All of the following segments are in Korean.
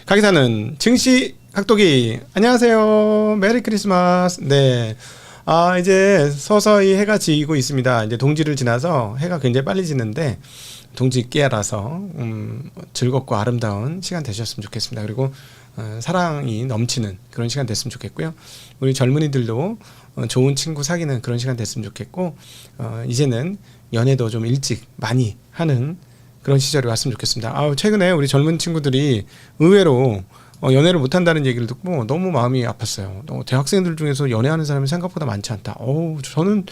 가게 사는 증시 각도기 안녕하세요. 메리 크리스마스. 네. 이제 서서히 해가 지고 있습니다. 이제 동지를 지나서 해가 굉장히 빨리 지는데 동지 깨라서 즐겁고 아름다운 시간 되셨으면 좋겠습니다. 그리고 사랑이 넘치는 그런 시간 됐으면 좋겠고요. 우리 젊은이들도 좋은 친구 사귀는 그런 시간 됐으면 좋겠고 이제는 연애도 좀 일찍 많이 하는 그런 시절이 왔으면 좋겠습니다. 최근에 우리 젊은 친구들이 의외로 연애를 못한다는 얘기를 듣고 너무 마음이 아팠어요. 대학생들 중에서 연애하는 사람이 생각보다 많지 않다. 저는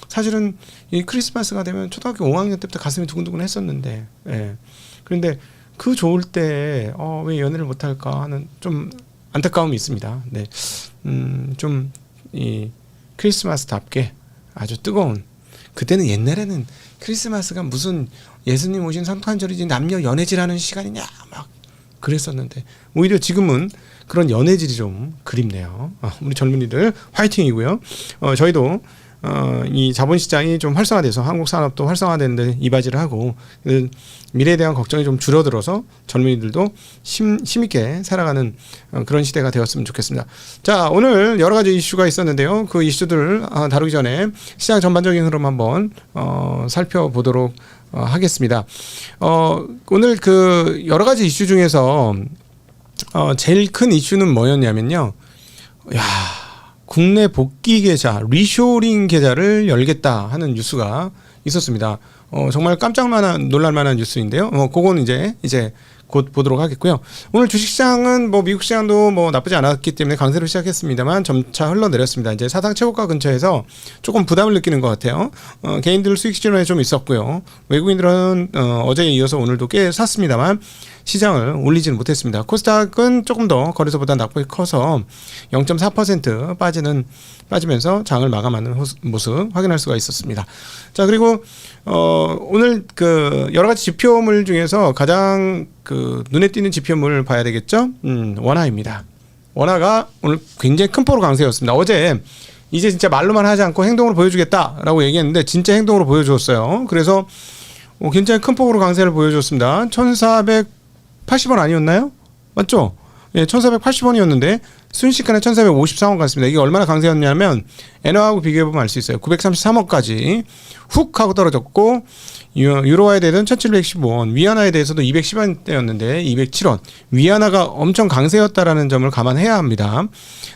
사실은 이 크리스마스가 되면 초등학교 5학년 때부터 가슴이 두근두근 했었는데, 예. 그런데 그 좋을 때 왜 연애를 못할까 하는 좀 안타까움이 있습니다. 네, 좀 이 크리스마스답게 아주 뜨거운, 그때는 옛날에는 크리스마스가 무슨 예수님 오신 성탄절이지 남녀 연애질하는 시간이냐 막 그랬었는데 오히려 지금은 그런 연애질이 좀 그립네요. 우리 젊은이들 화이팅이고요. 저희도 이 자본시장이 좀 활성화돼서 한국 산업도 활성화되는데 이바지를 하고 미래에 대한 걱정이 좀 줄어들어서 젊은이들도 힘있게 살아가는 그런 시대가 되었으면 좋겠습니다. 자, 오늘 여러 가지 이슈가 있었는데요. 그 이슈들을 다루기 전에 시장 전반적인 흐름 한번 살펴보도록 하겠습니다. 오늘 그 여러 가지 이슈 중에서 제일 큰 이슈는 뭐였냐면요. 국내 복귀 계좌, 리쇼링 계좌를 열겠다 하는 뉴스가 있었습니다. 정말 깜짝 놀랄만한 뉴스인데요. 그건 이제 곧 보도록 하겠고요. 오늘 주식시장은 미국 시장도 나쁘지 않았기 때문에 강세로 시작했습니다만 점차 흘러내렸습니다. 이제 사상 최고가 근처에서 조금 부담을 느끼는 것 같아요. 개인들 수익 실현에 좀 있었고요. 외국인들은 어제에 이어서 오늘도 꽤 샀습니다만 시장을 올리지는 못했습니다. 코스닥은 조금 더 거래소보다 낙폭이 커서 0.4% 빠지면서 장을 마감하는 모습 확인할 수가 있었습니다. 자, 그리고 오늘 그 여러 가지 지표물 중에서 가장 그 눈에 띄는 지표물을 봐야 되겠죠? 원화입니다. 원화가 오늘 굉장히 큰 폭으로 강세였습니다. 어제 이제 진짜 말로만 하지 않고 행동으로 보여주겠다라고 얘기했는데 진짜 행동으로 보여줬어요. 그래서 굉장히 큰 폭으로 강세를 보여줬습니다. 1480원 아니었나요? 맞죠? 예, 1480원이었는데 순식간에 1453원 갔습니다. 이게 얼마나 강세였냐면 엔화하고 비교해보면 알 수 있어요. 933원까지 훅 하고 떨어졌고 유로화에 대해서는 1715원, 위안화에 대해서도 210원대였는데 207원. 위안화가 엄청 강세였다라는 점을 감안해야 합니다.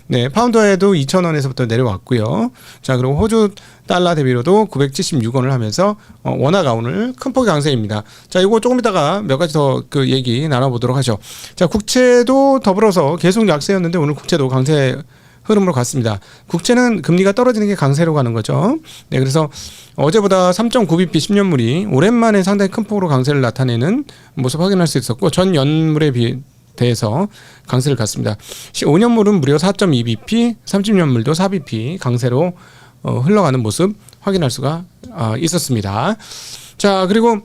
네, 파운드화에도 2,000원에서부터 내려왔고요. 자, 그리고 호주 달러 대비로도 976원을 하면서 원화가 오늘 큰 폭의 강세입니다. 자, 이거 조금 이따가 몇 가지 더 그 얘기 나눠보도록 하죠. 자, 국채도 더불어서 계속 약세였는데 오늘 국채도 강세 흐름으로 갔습니다. 국채는 금리가 떨어지는 게 강세로 가는 거죠. 네, 그래서 어제보다 3.9bp 10년물이 오랜만에 상당히 큰 폭으로 강세를 나타내는 모습 확인할 수 있었고 전 연물에 대해서 강세를 갔습니다. 5년물은 무려 4.2bp, 30년물도 4bp 강세로 흘러가는 모습 확인할 수가 있었습니다. 자, 그리고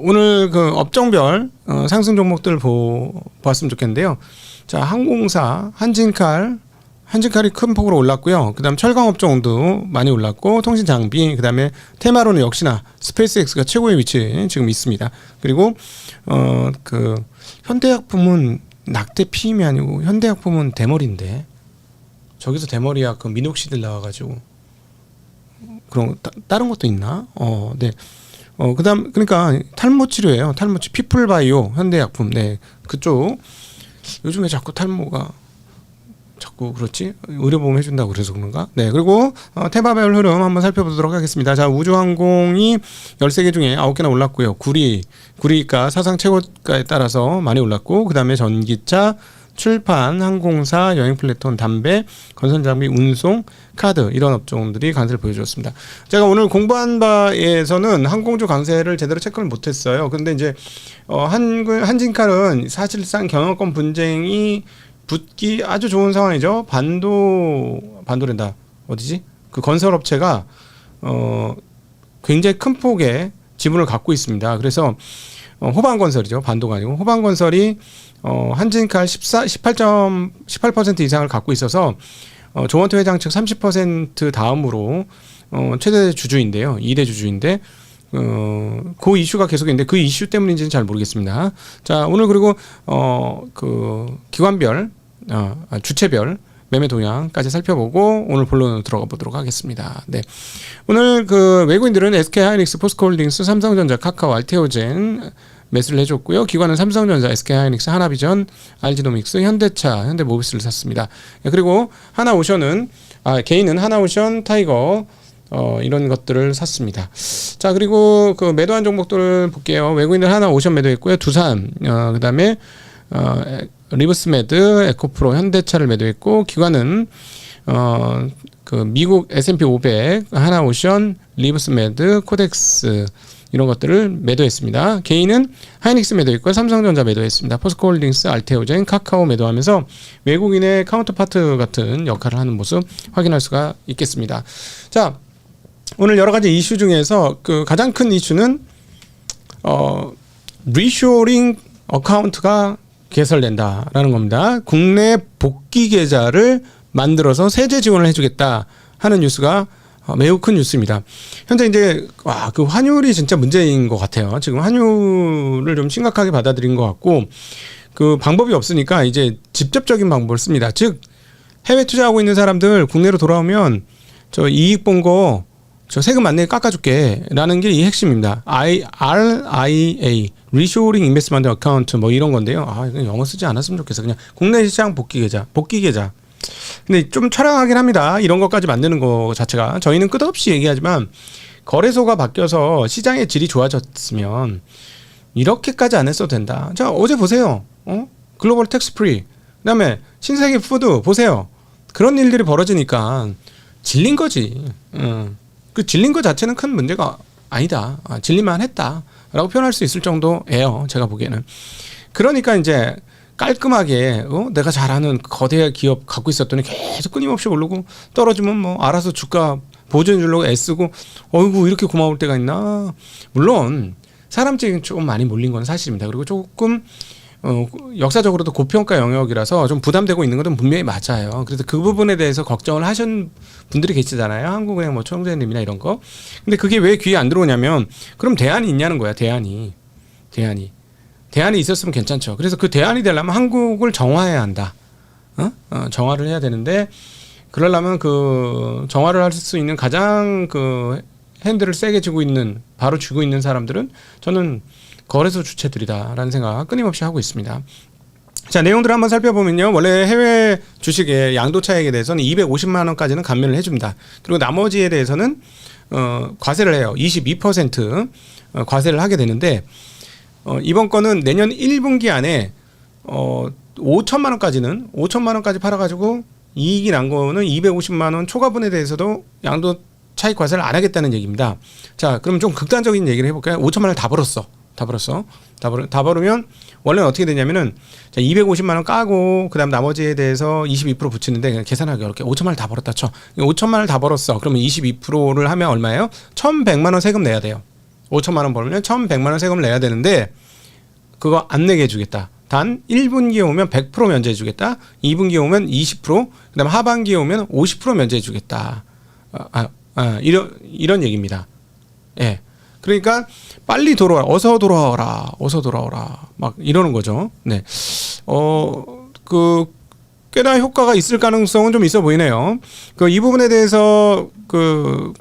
오늘 업종별 상승 종목들 보았으면 좋겠는데요. 자, 항공사, 한진칼이 큰 폭으로 올랐고요. 그다음 철강업종도 많이 올랐고 통신장비, 그다음에 테마로는 역시나 스페이스X가 최고의 위치에 지금 있습니다. 그리고 현대약품은 낙태 피임이 아니고 현대약품은 대머리인데 저기서 대머리야 그 민옥씨들 나와가지고 그런 다른 것도 있나? 네. 그다음 그러니까 탈모 치료예요. 탈모 치료 피플바이오 현대약품. 네, 그쪽. 요즘에 자꾸 탈모가 자꾸 그렇지? 의료보험 해준다고 그래서 그런가? 네, 그리고 테마별 흐름 한번 살펴보도록 하겠습니다. 자, 우주항공이 13개 중에 9개나 올랐고요. 구리가 사상 최고가에 따라서 많이 올랐고 그 다음에 전기차, 출판, 항공사, 여행 플랫폼, 담배, 건설장비, 운송, 카드 이런 업종들이 강세를 보여주었습니다. 제가 오늘 공부한 바에서는 항공주 강세를 제대로 체크를 못했어요. 근데 이제 한진칼은 사실상 경영권 분쟁이 붙기 아주 좋은 상황이죠. 반도랜다 어디지? 그 건설업체가 굉장히 큰 폭의 지분을 갖고 있습니다. 그래서 호반건설이죠. 반도가 아니고 호반건설이 한진칼 18% 이상을 갖고 있어서 조원태 회장 측 30% 다음으로 최대 주주인데요. 2대 주주인데 그 이슈가 계속 있는데 그 이슈 때문인지는 잘 모르겠습니다. 자, 오늘 그리고 그 기관별 주체별 매매 동향까지 살펴보고 오늘 본론으로 들어가 보도록 하겠습니다. 네. 오늘 그 외국인들은 SK하이닉스, 포스코홀딩스, 삼성전자, 카카오, 알테오젠 매수를 해줬고요. 기관은 삼성전자, SK하이닉스, 하나비전, RG노믹스, 현대차, 현대모비스를 샀습니다. 그리고 하나오션은 개인은 하나오션, 타이거 이런 것들을 샀습니다. 자, 그리고 그 매도한 종목들을 볼게요. 외국인들 하나오션 매도했고요. 두산, 그다음에 리브스메드, 에코프로, 현대차를 매도했고 기관은 그 미국 S&P 500, 하나오션, 리브스메드, 코덱스 이런 것들을 매도했습니다. 개인은 하이닉스 매도했고 삼성전자 매도했습니다. 포스코홀딩스, 알테오젠, 카카오 매도하면서 외국인의 카운터파트 같은 역할을 하는 모습 확인할 수가 있겠습니다. 자, 오늘 여러 가지 이슈 중에서 그 가장 큰 이슈는 리쇼링 어카운트가 개설된다라는 겁니다. 국내 복귀 계좌를 만들어서 세제 지원을 해주겠다 하는 뉴스가 매우 큰 뉴스입니다. 현재 이제 그 환율이 진짜 문제인 것 같아요. 지금 환율을 좀 심각하게 받아들인 것 같고 그 방법이 없으니까 이제 직접적인 방법을 습니다. 즉 해외 투자하고 있는 사람들 국내로 돌아오면 저 이익 본 거 저 세금 안내게 깎아줄게라는 게 이 핵심입니다. RIA 리쇼링 인베스트먼트 어카운트 뭐 이런 건데요. 이건 영어 쓰지 않았으면 좋겠어. 그냥 국내 시장 복귀 계좌. 근데 좀 촬영하긴 합니다. 이런 것까지 만드는 거 자체가 저희는 끝없이 얘기하지만 거래소가 바뀌어서 시장의 질이 좋아졌으면 이렇게까지 안 했어도 된다. 자, 어제 보세요. 글로벌 텍스 프리. 그다음에 신세계 푸드 보세요. 그런 일들이 벌어지니까 질린 거지. 그 질린 것 자체는 큰 문제가 아니다. 질릴만 했다라고 표현할 수 있을 정도예요. 제가 보기에는. 그러니까 이제 깔끔하게 내가 잘 아는 거대 기업 갖고 있었더니 계속 끊임없이 오르고 떨어지면 뭐 알아서 주가 보조해 주려고 애쓰고 어이구 이렇게 고마울 때가 있나. 물론 사람들이 조금 많이 몰린 건 사실입니다. 그리고 조금 역사적으로도 고평가 영역이라서 좀 부담되고 있는 것은 분명히 맞아요. 그래서 그 부분에 대해서 걱정을 하신 분들이 계시잖아요. 한국은행 뭐 총재님이나 이런 거. 근데 그게 왜 귀에 안 들어오냐면 그럼 대안이 있냐는 거야. 대안이 있었으면 괜찮죠. 그래서 그 대안이 되려면 한국을 정화해야 한다. 정화를 해야 되는데 그러려면 그 정화를 할 수 있는 가장 그 핸들을 세게 쥐고 있는 바로 쥐고 있는 사람들은 저는 거래소 주체들이다라는 생각 끊임없이 하고 있습니다. 자, 내용들을 한번 살펴보면요. 원래 해외 주식의 양도 차익에 대해서는 250만 원까지는 감면을 해줍니다. 그리고 나머지에 대해서는 과세를 해요. 22% 과세를 하게 되는데 이번 거는 내년 1분기 안에 5천만 원까지 팔아가지고 이익이 난 거는 250만 원 초과분에 대해서도 양도 차익 과세를 안 하겠다는 얘기입니다. 자, 그럼 좀 극단적인 얘기를 해볼까요? 5천만 원을 다 벌으면 원래는 어떻게 되냐면은 자, 250만 원 까고 그다음 나머지에 대해서 22% 붙이는데 그냥 계산하기 어렵게 5천만 원을 다 벌었다 쳐. 5천만 원을 다 벌었어. 그러면 22%를 하면 얼마예요? 1,100만 원 세금 내야 돼요. 5천만 원 벌면 1,100만 원 세금을 내야 되는데 그거 안 내게 해주겠다. 단 1분기에 오면 100% 면제해 주겠다. 2분기에 오면 20%, 그다음 하반기에 오면 50% 면제해 주겠다. 이런 얘기입니다. 예. 그러니까 빨리 어서 돌아와라. 막 이러는 거죠. 네. 꽤나 효과가 있을 가능성은 좀 있어 보이네요. 이 부분에 대해서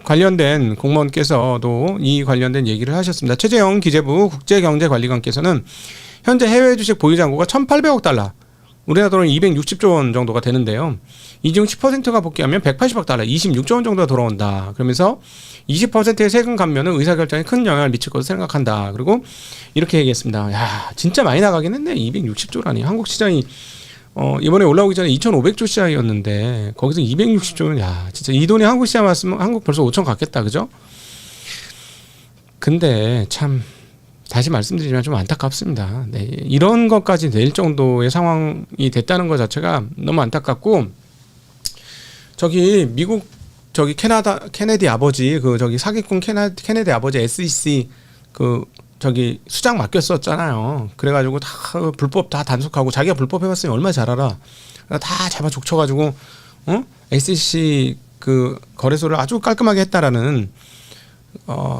관련된 공무원께서도 이 관련된 얘기를 하셨습니다. 최재형 기재부 국제경제관리관께서는 현재 해외 주식 보유 잔고가 1,800억 달러, 우리나라 돈은 260조 원 정도가 되는데요. 이 중 10%가 복귀하면 180억 달러, 26조 원 정도가 돌아온다. 그러면서 20%의 세금 감면은 의사결정에 큰 영향을 미칠 것으로 생각한다. 그리고 이렇게 얘기했습니다. 야, 진짜 많이 나가긴 했네. 260조라니. 한국 시장이 이번에 올라오기 전에 2,500조 시장이었는데 거기서 260조면 야, 진짜 이 돈이 한국 시장 왔으면 한국 벌써 5천 갔겠다. 그죠? 근데 참 다시 말씀드리지만 좀 안타깝습니다. 네, 이런 것까지 낼 정도의 상황이 됐다는 것 자체가 너무 안타깝고 미국 케네디 아버지 사기꾼 케네디 아버지 SEC 수장 맡겼었잖아요. 그래가지고 다 불법 다 단속하고 자기가 불법 해봤으니 얼마나 잘 알아. 다 잡아 족쳐가지고 SEC 거래소를 아주 깔끔하게 했다라는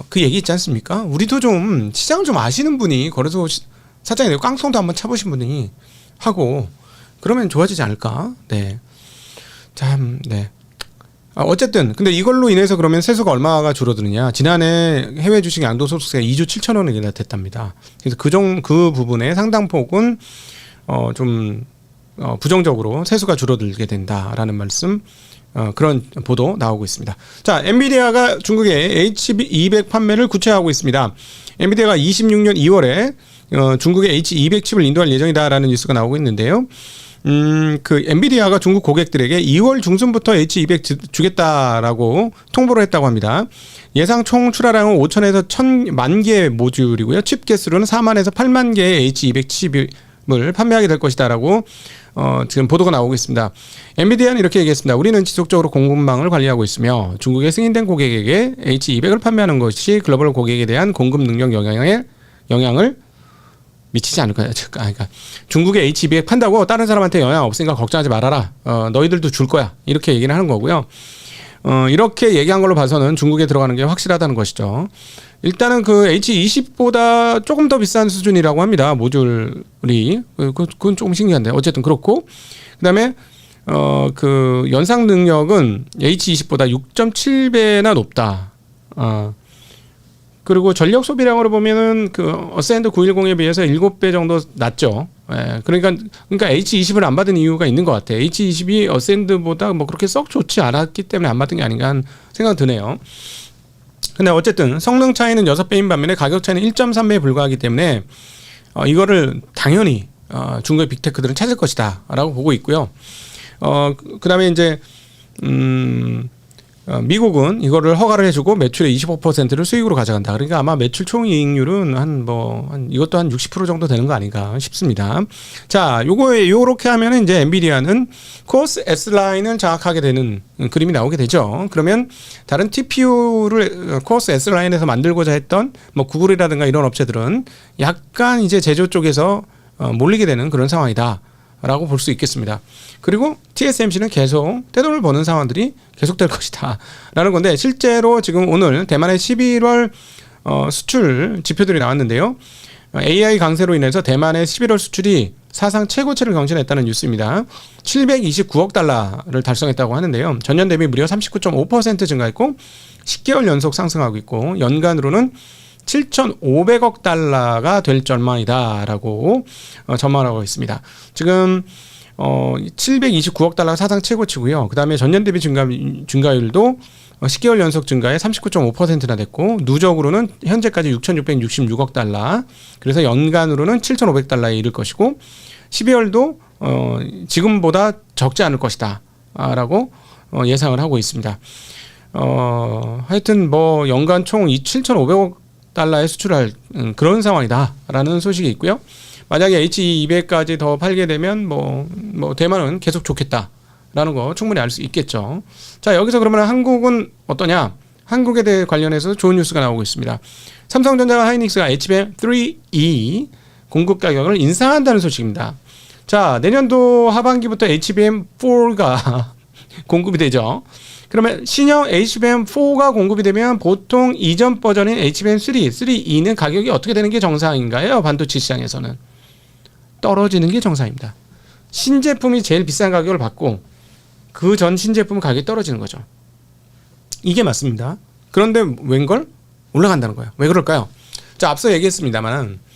그 얘기 있지 않습니까? 우리도 좀 시장을 좀 아시는 분이 거래소 사장이 되고 깡통도 한번 차보신 분이 하고 그러면 좋아지지 않을까? 네. 참, 네. 어쨌든 근데 이걸로 인해서 그러면 세수가 얼마가 줄어드느냐? 지난해 해외 주식 양도소득세가 2조 7천 원이나 됐답니다. 그래서 그 부분에 상당폭은 좀 부정적으로 세수가 줄어들게 된다라는 말씀. 그런 보도 나오고 있습니다. 자, 엔비디아가 중국의 H200 판매를 구체화하고 있습니다. 엔비디아가 26년 2월에 중국의 H200 칩을 인도할 예정이다라는 뉴스가 나오고 있는데요. 그 엔비디아가 중국 고객들에게 2월 중순부터 H200 주겠다라고 통보를 했다고 합니다. 예상 총 출하량은 5천에서 1,000만 개 모듈이고요. 칩 개수로는 4만에서 8만 개의 H200 칩을 판매하게 될 것이다라고 지금 보도가 나오고 있습니다. 엔비디아는 이렇게 얘기했습니다. 우리는 지속적으로 공급망을 관리하고 있있으며 중국의 승인된 고객에게 H200을 판매하는 것이 글로벌 고객에 대한 공급 능력 영향을 미치지 않을 거야. 그러니까 중국에 H200 판다고 다른 사람한테 영향 없으니까 걱정하지 말아라. 너희들도 줄 거야. 이렇게 얘기를 하는 거고요. 이렇게 얘기한 걸로 봐서는 중국에 들어가는 게 확실하다는 것이죠. 일단은 그 H20보다 조금 더 비싼 수준이라고 합니다. 모듈이. 그건 조금 신기한데. 어쨌든 그렇고. 그 다음에, 그 연상 능력은 H20보다 6.7배나 높다. 그리고 전력 소비량으로 보면은 그 어센드 910에 비해서 7배 정도 낮죠. 예, 그러니까 H20을 안 받은 이유가 있는 것 같아요. H20이 어센드보다 뭐 그렇게 썩 좋지 않았기 때문에 안 받은 게 아닌가 하는 생각 드네요. 근데 어쨌든 성능 차이는 6배인 반면에 가격 차이는 1.3배에 불과하기 때문에 이거를 당연히 중국의 빅테크들은 찾을 것이다 라고 보고 있고요. 그 다음에 이제 미국은 이거를 허가를 해주고 매출의 25%를 수익으로 가져간다. 그러니까 아마 매출 총이익률은 이것도 한 60% 정도 되는 거 아닌가 싶습니다. 자, 요렇게 하면은 이제 엔비디아는 코어스 S라인을 장악하게 되는 그림이 나오게 되죠. 그러면 다른 TPU를 코어스 S라인에서 만들고자 했던 뭐 구글이라든가 이런 업체들은 약간 이제 제조 쪽에서 몰리게 되는 그런 상황이다. 라고 볼 수 있겠습니다. 그리고 TSMC는 계속 떼돈을 버는 상황들이 계속될 것이다 라는 건데, 실제로 지금 오늘 대만의 11월 수출 지표들이 나왔는데요. AI 강세로 인해서 대만의 11월 수출이 사상 최고치를 경신했다는 뉴스입니다. 729억 달러를 달성했다고 하는데요. 전년 대비 무려 39.5% 증가했고 10개월 연속 상승하고 있고 연간으로는 7,500억 달러가 될 전망이다라고 전망하고 있습니다. 지금 729억 달러가 사상 최고치고요. 그 다음에 전년 대비 증가율도 10개월 연속 증가에 39.5%나 됐고 누적으로는 현재까지 6,666억 달러, 그래서 연간으로는 7,500달러에 이를 것이고 12월도 지금보다 적지 않을 것이다 라고 예상을 하고 있습니다. 하여튼 뭐 연간 총 7,500억 달러에 수출할 그런 상황이다라는 소식이 있고요. 만약에 H200까지 더 팔게 되면 뭐 대만은 계속 좋겠다라는 거 충분히 알 수 있겠죠. 자, 여기서 그러면 한국은 어떠냐? 한국에 대해 관련해서 좋은 뉴스가 나오고 있습니다. 삼성전자와 하이닉스가 HBM3E 공급 가격을 인상한다는 소식입니다. 자, 내년도 하반기부터 HBM4가 공급이 되죠. 그러면 신형 HBM4가 공급이 되면 보통 이전 버전인 HBM3, 3E는 가격이 어떻게 되는 게 정상인가요? 반도체 시장에서는 떨어지는 게 정상입니다. 신제품이 제일 비싼 가격을 받고 그 전 신제품 가격이 떨어지는 거죠. 이게 맞습니다. 그런데 웬걸? 올라간다는 거예요. 왜 그럴까요? 자, 앞서 얘기했습니다만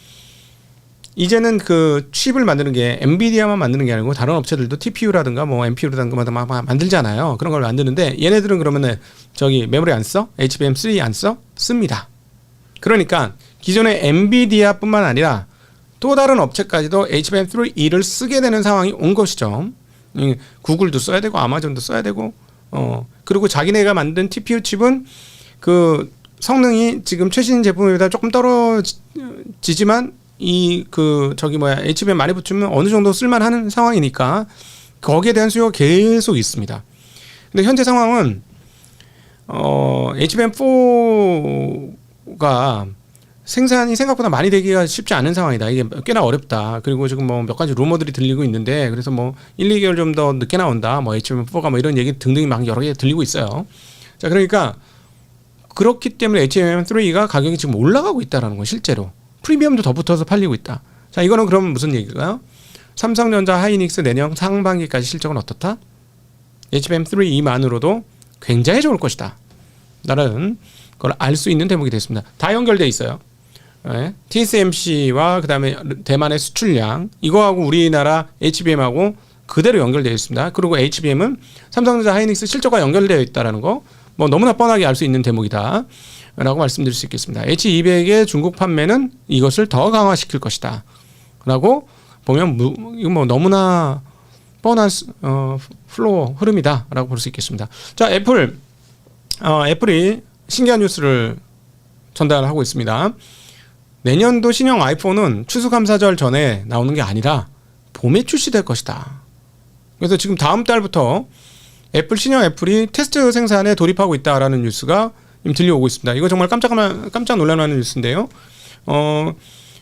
이제는 그 칩을 만드는 게 엔비디아만 만드는 게 아니고 다른 업체들도 TPU라든가 뭐 NPU라든가 막 만들잖아요. 그런 걸 만드는데 얘네들은 그러면은 저기 메모리 안 써? HBM3 안 써? 씁니다. 그러니까 기존의 엔비디아뿐만 아니라 또 다른 업체까지도 HBM3E를 쓰게 되는 상황이 온 것이죠. 구글도 써야 되고 아마존도 써야 되고 그리고 자기네가 만든 TPU 칩은 그 성능이 지금 최신 제품보다 조금 떨어지지만 HBM 많이 붙이면 어느 정도 쓸만한 상황이니까 거기에 대한 수요가 계속 있습니다. 근데 현재 상황은 HBM4가 생산이 생각보다 많이 되기가 쉽지 않은 상황이다. 이게 꽤나 어렵다. 그리고 지금 뭐 몇 가지 루머들이 들리고 있는데 그래서 뭐 1, 2개월 좀 더 늦게 나온다. 뭐 HBM4가 뭐 이런 얘기 등등이 막 여러 개 들리고 있어요. 자, 그러니까 그렇기 때문에 HBM3가 가격이 지금 올라가고 있다라는 거 실제로. 프리미엄도 더 붙어서 팔리고 있다. 자, 이거는 그럼 무슨 얘기가요? 삼성전자 하이닉스 내년 상반기까지 실적은 어떻다? HBM3만으로도 굉장히 좋을 것이다. 라는 걸 알 수 있는 대목이 됐습니다. 다 연결돼 있어요. 네. TSMC와 그 다음에 대만의 수출량, 이거하고 우리나라 HBM하고 그대로 연결되어 있습니다. 그리고 HBM은 삼성전자 하이닉스 실적과 연결되어 있다는 거, 뭐 너무나 뻔하게 알 수 있는 대목이다 라고 말씀드릴 수 있겠습니다. H200의 중국 판매는 이것을 더 강화시킬 것이다 라고 보면 이거 뭐 너무나 뻔한 플로어 흐름이다 라고 볼 수 있겠습니다. 자, 애플이 신기한 뉴스를 전달하고 있습니다. 내년도 신형 아이폰은 추수감사절 전에 나오는 게 아니라 봄에 출시될 것이다. 그래서 지금 다음 달부터 신형 애플이 테스트 생산에 돌입하고 있다라는 뉴스가 지금 들려오고 있습니다. 이거 정말 깜짝 놀랄만한 뉴스인데요.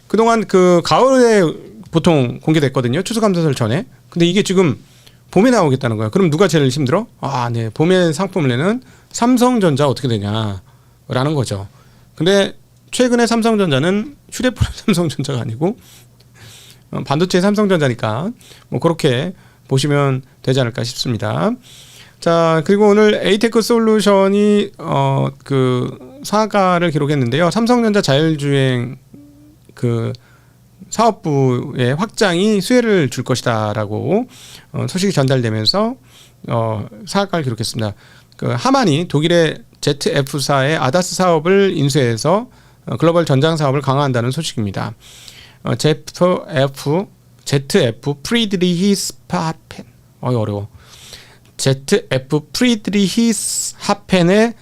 그동안 그 가을에 보통 공개됐거든요. 추수감사절 전에. 근데 이게 지금 봄에 나오겠다는 거야. 그럼 누가 제일 힘들어? 네. 봄에 상품을 내는 삼성전자 어떻게 되냐라는 거죠. 근데 최근에 삼성전자는 휴대폰 삼성전자가 아니고 반도체 삼성전자니까 뭐 그렇게 보시면 되지 않을까 싶습니다. 자, 그리고 오늘 에이테크 솔루션이 그 사과를 기록했는데요. 삼성전자 자율주행 그 사업부의 확장이 수혜를 줄 것이다라고 소식이 전달되면서 사과를 기록했습니다. 그 하만이 독일의 ZF사의 아다스 사업을 인수해서 글로벌 전장 사업을 강화한다는 소식입니다. ZF 프리드리히스하펜 어려워. ZF 프리드리히스하펜의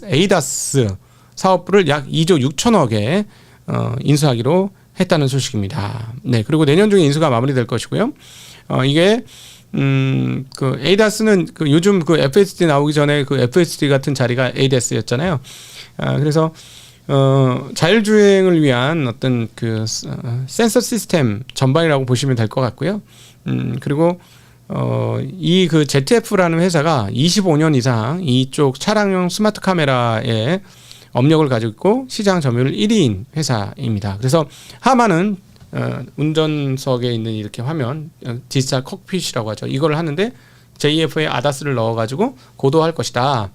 ADAS 사업부를 약 2조 6천억에 인수하기로 했다는 소식입니다. 네, 그리고 내년 중에 인수가 마무리될 것이고요. 이게 그 ADAS는 그 요즘 그 FSD 나오기 전에 그 FSD 같은 자리가 ADAS였잖아요. 그래서 자율주행을 위한 어떤 그 센서 시스템 전반이라고 보시면 될 것 같고요. 그리고 이 그 ZF라는 회사가 25년 이상 이쪽 차량용 스마트 카메라에 업력을 가지고 있고 시장 점유율 1위인 회사입니다. 그래서 하만은 운전석에 있는 이렇게 화면 디지털 콕핏이라고 하죠. 이걸 하는데 JF에 아다스를 넣어가지고 고도할 것이다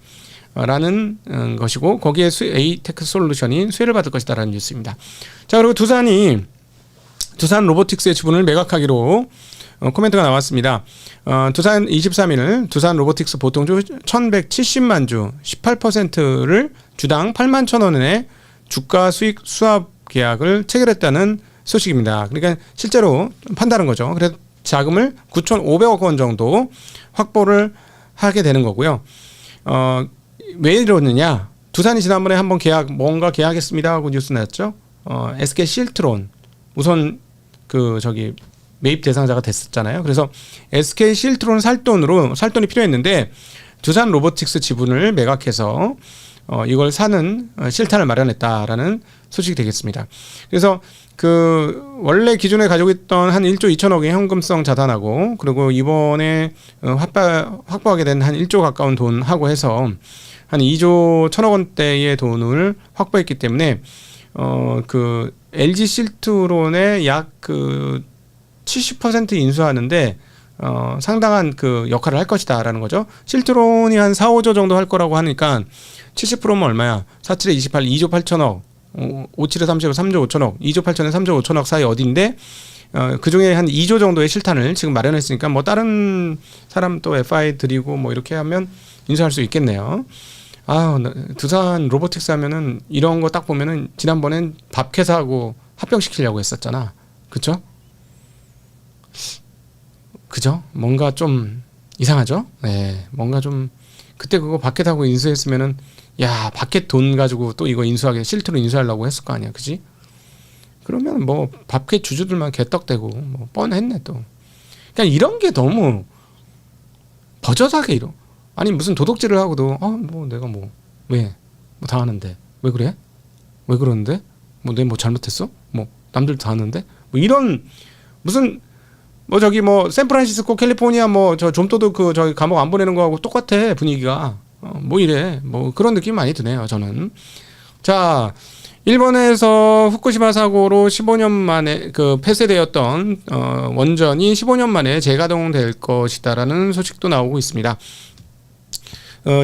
라는 것이고 거기에 에이테크 솔루션이 수혜를 받을 것이다 라는 뉴스입니다. 자, 그리고 두산 로보틱스의 지분을 매각하기로 코멘트가 나왔습니다. 두산 23일 두산 로보틱스 보통주 1170만 주 18%를 주당 8만 1,000원의 주가 수익 수합 계약을 체결했다는 소식입니다. 그러니까 실제로 판다는 거죠. 그래서 자금을 9,500억 원 정도 확보를 하게 되는 거고요. 왜 이러느냐? 두산이 지난번에 한번 뭔가 계약했습니다 하고 뉴스 났죠. SK 실트론 우선 매입 대상자가 됐었잖아요. 그래서 SK 실트론 살돈이 필요했는데 두산 로보틱스 지분을 매각해서 이걸 사는 실탄을 마련했다라는 소식이 되겠습니다. 그래서 그 원래 기존에 가지고 있던 한 1조 2천억의 현금성 자산하고 그리고 이번에 확보하게 된 한 1조 가까운 돈하고 해서 한 2조 1천억 원대의 돈을 확보했기 때문에 그 LG 실트론의 약 그 70% 인수하는데 상당한 그 역할을 할 것이다라는 거죠. 실트론이 한 4, 5조 정도 할 거라고 하니까 70%면 얼마야? 47에 28, 2조 8천억, 57에 30, 3조 5천억, 2조 8천에 3조 5천억 사이 어디인데 그 중에 한 2조 정도의 실탄을 지금 마련했으니까 뭐 다른 사람 또 FI 드리고 뭐 이렇게 하면 인수할 수 있겠네요. 두산 로보틱스 하면은 이런 거 딱 보면은 지난번엔 밥회사하고 합병시키려고 했었잖아. 그쵸? 그죠? 뭔가 좀 이상하죠? 네. 뭔가 좀 그때 그거 밥켓하고 인수했으면은 야, 밥켓 돈 가지고 또 이거 실트로 인수하려고 했을 거 아니야. 그지? 그러면 뭐 밥켓 주주들만 개떡대고 뭐 뻔했네 또. 그냥 이런 게 너무 버젓하게 아니 무슨 도둑질을 하고도 뭐 내가 왜 당하는데 왜 그래? 왜 그러는데? 뭐 내가 뭐 잘못했어? 뭐 남들 다 하는데? 뭐 이런 무슨 샌프란시스코 캘리포니아 저 좀도둑 저기 감옥 안 보내는 거하고 똑같아 분위기가. 뭐 이래. 뭐 그런 느낌 많이 드네요, 저는. 자, 일본에서 후쿠시마 사고로 15년 만에 폐쇄되었던 원전이 15년 만에 재가동될 것이다라는 소식도 나오고 있습니다.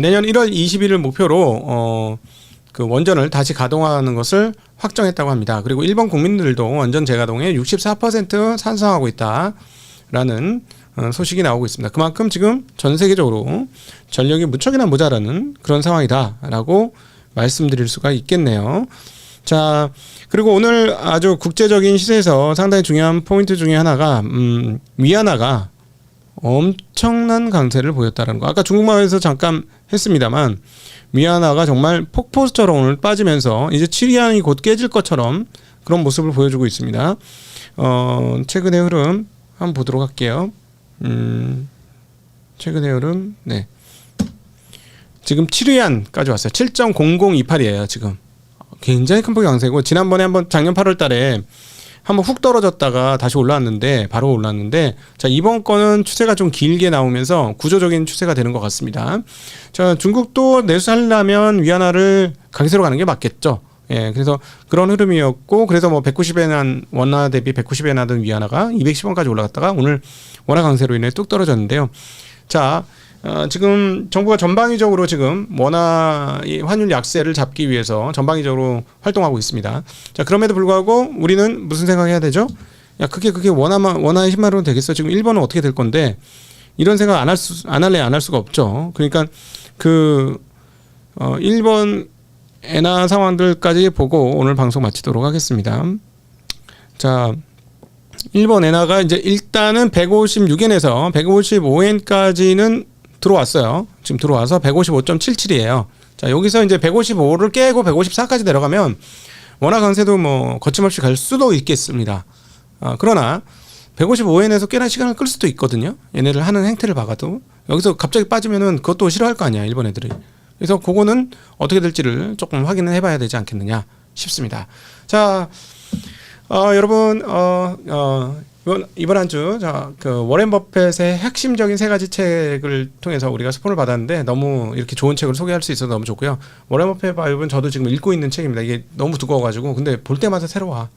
내년 1월 20일을 목표로 그 원전을 다시 가동하는 것을 확정했다고 합니다. 그리고 일본 국민들도 원전 재가동에 64% 찬성하고 있다라는 소식이 나오고 있습니다. 그만큼 지금 전 세계적으로 전력이 무척이나 모자라는 그런 상황이다라고 말씀드릴 수가 있겠네요. 자, 그리고 오늘 아주 국제적인 시세에서 상당히 중요한 포인트 중에 하나가 위안화가 엄청난 강세를 보였다는 거. 아까 중국말에서 잠깐 했습니다만 위안화가 정말 폭포수처럼 오늘 빠지면서 이제 7위안이 곧 깨질 것처럼 그런 모습을 보여주고 있습니다. 최근의 흐름 한번 보도록 할게요. 최근의 흐름, 네. 지금 7위안까지 왔어요. 7.0028이에요, 지금. 굉장히 큰 폭의 강세고, 지난번에 한번 작년 8월 달에 한번 훅 떨어졌다가 다시 올라왔는데, 바로 올라왔는데, 자, 이번 거는 추세가 좀 길게 나오면서 구조적인 추세가 되는 것 같습니다. 자, 중국도 내수하려면 위안화를 강세로 가는 게 맞겠죠. 예, 그래서 그런 흐름이었고, 그래서 뭐 190엔 한 원화 대비 190엔 하던 위안화가 210원까지 올라갔다가 오늘 원화 강세로 인해 뚝 떨어졌는데요. 자, 지금 정부가 전방위적으로 지금 원화 환율 약세를 잡기 위해서 전방위적으로 활동하고 있습니다. 자, 그럼에도 불구하고 우리는 무슨 생각해야 되죠? 야, 그게 원화의 10만 원 되겠어? 지금 일본은 어떻게 될 건데? 이런 생각 안 할 수가 없죠. 그러니까 일본 엔화 상황들까지 보고 오늘 방송 마치도록 하겠습니다. 자, 일본 엔화가 이제 일단은 156엔에서 155엔까지는 들어왔어요. 지금 들어와서 155.77이에요. 자, 여기서 이제 155를 깨고 154까지 내려가면 원화 강세도 뭐 거침없이 갈 수도 있겠습니다. 그러나 155엔에서 꽤나 시간을 끌 수도 있거든요. 얘네를 하는 행태를 봐가도. 여기서 갑자기 빠지면은 그것도 싫어할 거 아니야, 일본 애들이. 그래서 그거는 어떻게 될지를 조금 확인을 해봐야 되지 않겠느냐 싶습니다. 자, 여러분, 이번 한 주, 워렌 버핏의 핵심적인 세 가지 책을 통해서 우리가 스폰을 받았는데 너무 이렇게 좋은 책을 소개할 수 있어서 너무 좋고요. 워렌 버핏 바이블은 저도 지금 읽고 있는 책입니다. 이게 너무 두꺼워가지고. 근데 볼 때마다 새로워.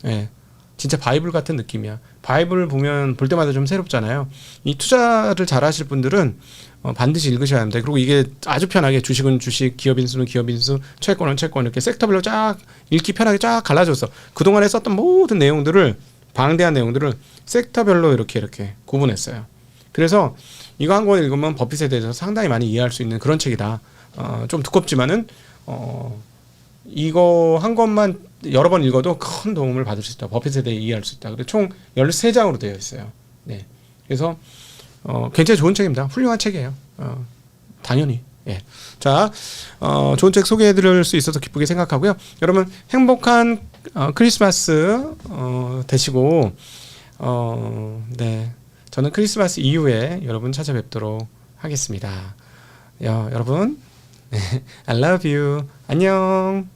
예. 진짜 바이블 같은 느낌이야. 바이블 보면 볼 때마다 좀 새롭잖아요. 이 투자를 잘 하실 분들은 반드시 읽으셔야 합니다. 그리고 이게 아주 편하게 주식은 주식, 기업인수는 기업인수, 채권은 채권 이렇게 섹터별로 쫙 읽기 편하게 쫙 갈라줘서 그동안에 썼던 모든 내용들을 방대한 내용들을 섹터별로 이렇게 구분했어요. 그래서 이거 한 권 읽으면 버핏에 대해서 상당히 많이 이해할 수 있는 그런 책이다. 좀 두껍지만은 이거 한 권만 여러 번 읽어도 큰 도움을 받을 수 있다. 버핏에 대해 이해할 수 있다. 그리고 총 13장으로 되어 있어요. 네. 그래서 굉장히 좋은 책입니다. 훌륭한 책이에요. 당연히. 예. 자, 좋은 책 소개해드릴 수 있어서 기쁘게 생각하고요. 여러분 행복한 크리스마스 되시고, 네, 저는 크리스마스 이후에 여러분 찾아뵙도록 하겠습니다. 여러분, I love you. 안녕.